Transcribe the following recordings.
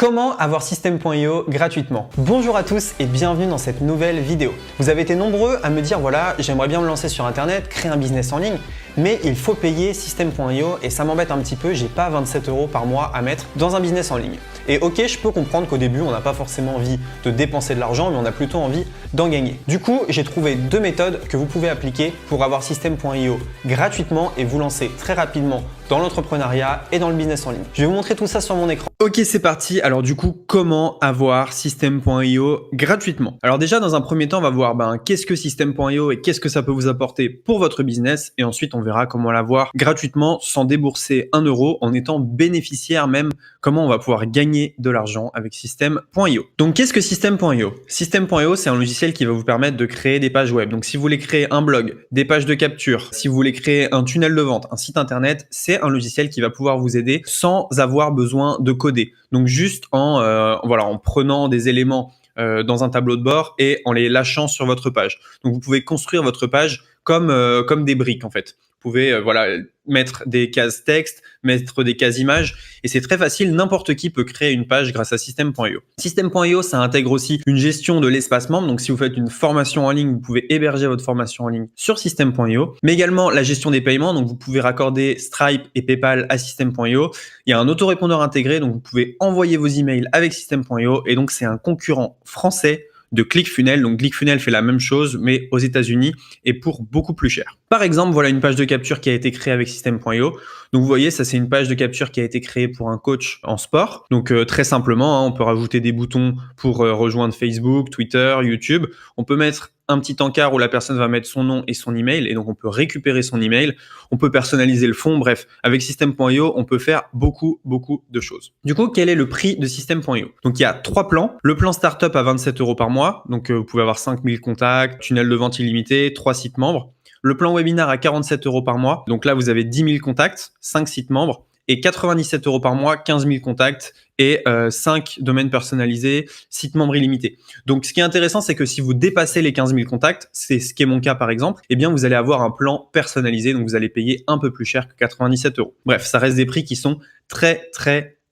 Comment avoir System.io gratuitement? Bonjour à tous et bienvenue dans cette nouvelle vidéo. Vous avez été nombreux à me dire voilà, j'aimerais bien me lancer sur internet, créer un business en ligne, mais il faut payer System.io et ça m'embête un petit peu, j'ai pas 27 € par mois à mettre dans un business en ligne. Et ok, je peux comprendre qu'au début, on n'a pas forcément envie de dépenser de l'argent, mais on a plutôt envie d'en gagner. Du coup, j'ai trouvé deux méthodes que vous pouvez appliquer pour avoir System.io gratuitement et vous lancer très rapidement dans l'entrepreneuriat et dans le business en ligne. Je vais vous montrer tout ça sur mon écran. Ok, c'est parti. Alors du coup, comment avoir System.io gratuitement? Alors déjà, dans un premier temps, on va voir qu'est-ce que System.io et qu'est-ce que ça peut vous apporter pour votre business. Et ensuite, on verra comment l'avoir gratuitement sans débourser 1 € en étant bénéficiaire même, comment on va pouvoir gagner de l'argent avec System.io. Donc qu'est-ce que System.io? System.io, c'est un logiciel qui va vous permettre de créer des pages web. Donc si vous voulez créer un blog, des pages de capture, si vous voulez créer un tunnel de vente, un site internet, c'est un logiciel qui va pouvoir vous aider sans avoir besoin de coder. Donc juste en prenant des éléments dans un tableau de bord et en les lâchant sur votre page. Donc vous pouvez construire votre page comme des briques en fait. Vous pouvez mettre des cases texte, mettre des cases images et c'est très facile, n'importe qui peut créer une page grâce à System.io. System.io, ça intègre aussi une gestion de l'espace membre, donc si vous faites une formation en ligne, vous pouvez héberger votre formation en ligne sur System.io, mais également la gestion des paiements, donc vous pouvez raccorder Stripe et PayPal à System.io. Il y a un autorépondeur intégré, donc vous pouvez envoyer vos emails avec System.io et donc c'est un concurrent français de ClickFunnels. Donc ClickFunnels fait la même chose mais aux États-Unis et pour beaucoup plus cher. Par exemple, voilà une page de capture qui a été créée avec System.io. Donc vous voyez, ça c'est une page de capture qui a été créée pour un coach en sport. Donc très simplement, on peut rajouter des boutons pour rejoindre Facebook, Twitter, YouTube. On peut mettre un petit encart où la personne va mettre son nom et son email et donc on peut récupérer son email, on peut personnaliser le fond, bref, avec System.io, on peut faire beaucoup de choses. Du coup, quel est le prix de System.io? Donc il y a 3 plans. Le plan startup à 27 € par mois, donc vous pouvez avoir 5000 contacts, tunnel de vente illimité, 3 sites membres. Le plan webinar à 47 € par mois, donc là vous avez 10 000 contacts, 5 sites membres. Et 97 € par mois, 15 000 contacts et 5 domaines personnalisés, sites membres illimités. Donc, ce qui est intéressant, c'est que si vous dépassez les 15 000 contacts, c'est ce qui est mon cas par exemple, eh bien, vous allez avoir un plan personnalisé, donc vous allez payer un peu plus cher que 97 €. Bref, ça reste des prix qui sont très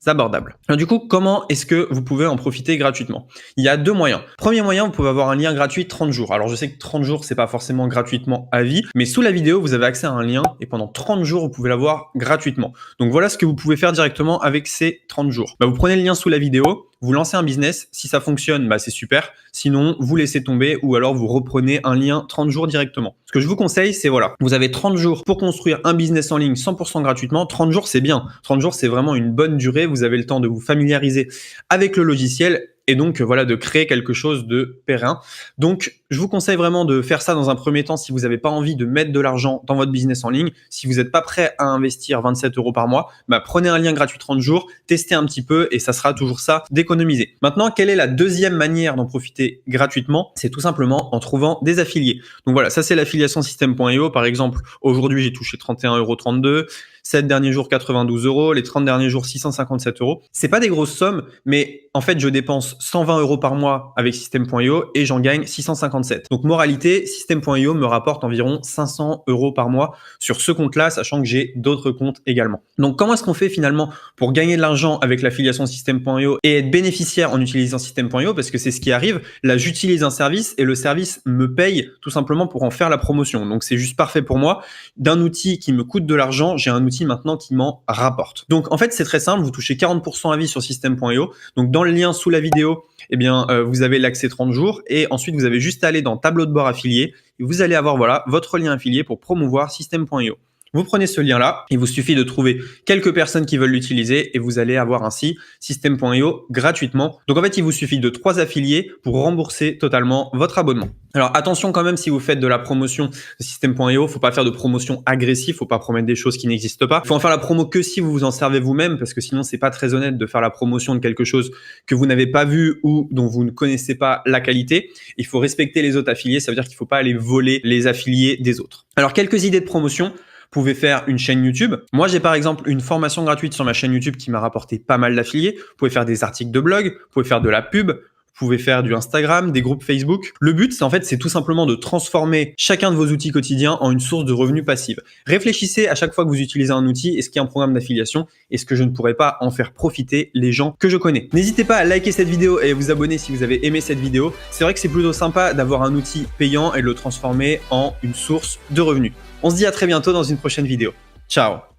abordables. Alors du coup, comment est-ce que vous pouvez en profiter gratuitement? Il y a 2 moyens. Premier moyen, vous pouvez avoir un lien gratuit 30 jours. Alors je sais que 30 jours, c'est pas forcément gratuitement à vie, mais sous la vidéo, vous avez accès à un lien et pendant 30 jours, vous pouvez l'avoir gratuitement. Donc voilà ce que vous pouvez faire directement avec ces 30 jours. Vous prenez le lien sous la vidéo, vous lancez un business, si ça fonctionne, c'est super. Sinon, vous laissez tomber ou alors vous reprenez un lien 30 jours directement. Ce que je vous conseille, c'est vous avez 30 jours pour construire un business en ligne 100% gratuitement. 30 jours, c'est bien. 30 jours, c'est vraiment une bonne durée. Vous avez le temps de vous familiariser avec le logiciel et donc de créer quelque chose de périn. Donc, je vous conseille vraiment de faire ça dans un premier temps si vous n'avez pas envie de mettre de l'argent dans votre business en ligne. Si vous n'êtes pas prêt à investir 27 € par mois, prenez un lien gratuit 30 jours, testez un petit peu et ça sera toujours ça d'économiser. Maintenant, quelle est la deuxième manière d'en profiter gratuitement? C'est tout simplement en trouvant des affiliés. Donc voilà, ça c'est l'affiliation System.io. Par exemple, aujourd'hui, j'ai touché 31,32 €. 7 derniers jours, 92 €. Les 30 derniers jours, 657 €. C'est pas des grosses sommes, mais en fait, je dépense 120 € par mois avec System.io et j'en gagne 657. Donc, moralité, System.io me rapporte environ 500 € par mois sur ce compte-là, sachant que j'ai d'autres comptes également. Donc, comment est-ce qu'on fait finalement pour gagner de l'argent avec l'affiliation System.io et être bénéficiaire en utilisant System.io? Parce que c'est ce qui arrive. Là, j'utilise un service et le service me paye tout simplement pour en faire la promotion. Donc, c'est juste parfait pour moi. D'un outil qui me coûte de l'argent, j'ai un outil maintenant qui m'en rapporte. Donc en fait, c'est très simple, vous touchez 40% à vie sur System.io. Donc dans le lien sous la vidéo, vous avez l'accès 30 jours et ensuite vous avez juste à aller dans tableau de bord affilié et vous allez avoir votre lien affilié pour promouvoir System.io. Vous prenez ce lien-là, il vous suffit de trouver quelques personnes qui veulent l'utiliser et vous allez avoir ainsi System.io gratuitement. Donc en fait, il vous suffit de 3 affiliés pour rembourser totalement votre abonnement. Alors attention quand même, si vous faites de la promotion de System.io, faut pas faire de promotion agressive, faut pas promettre des choses qui n'existent pas. Faut en faire la promo que si vous vous en servez vous-même, parce que sinon c'est pas très honnête de faire la promotion de quelque chose que vous n'avez pas vu ou dont vous ne connaissez pas la qualité. Il faut respecter les autres affiliés, ça veut dire qu'il faut pas aller voler les affiliés des autres. Alors quelques idées de promotion. Vous pouvez faire une chaîne YouTube. Moi, j'ai par exemple une formation gratuite sur ma chaîne YouTube qui m'a rapporté pas mal d'affiliés. Vous pouvez faire des articles de blog, vous pouvez faire de la pub, vous Vous pouvez faire du Instagram, des groupes Facebook. Le but, c'est tout simplement de transformer chacun de vos outils quotidiens en une source de revenus passive. Réfléchissez à chaque fois que vous utilisez un outil, est-ce qu'il y a un programme d'affiliation? Est-ce que je ne pourrais pas en faire profiter les gens que je connais? N'hésitez pas à liker cette vidéo et à vous abonner si vous avez aimé cette vidéo. C'est vrai que c'est plutôt sympa d'avoir un outil payant et de le transformer en une source de revenus. On se dit à très bientôt dans une prochaine vidéo. Ciao!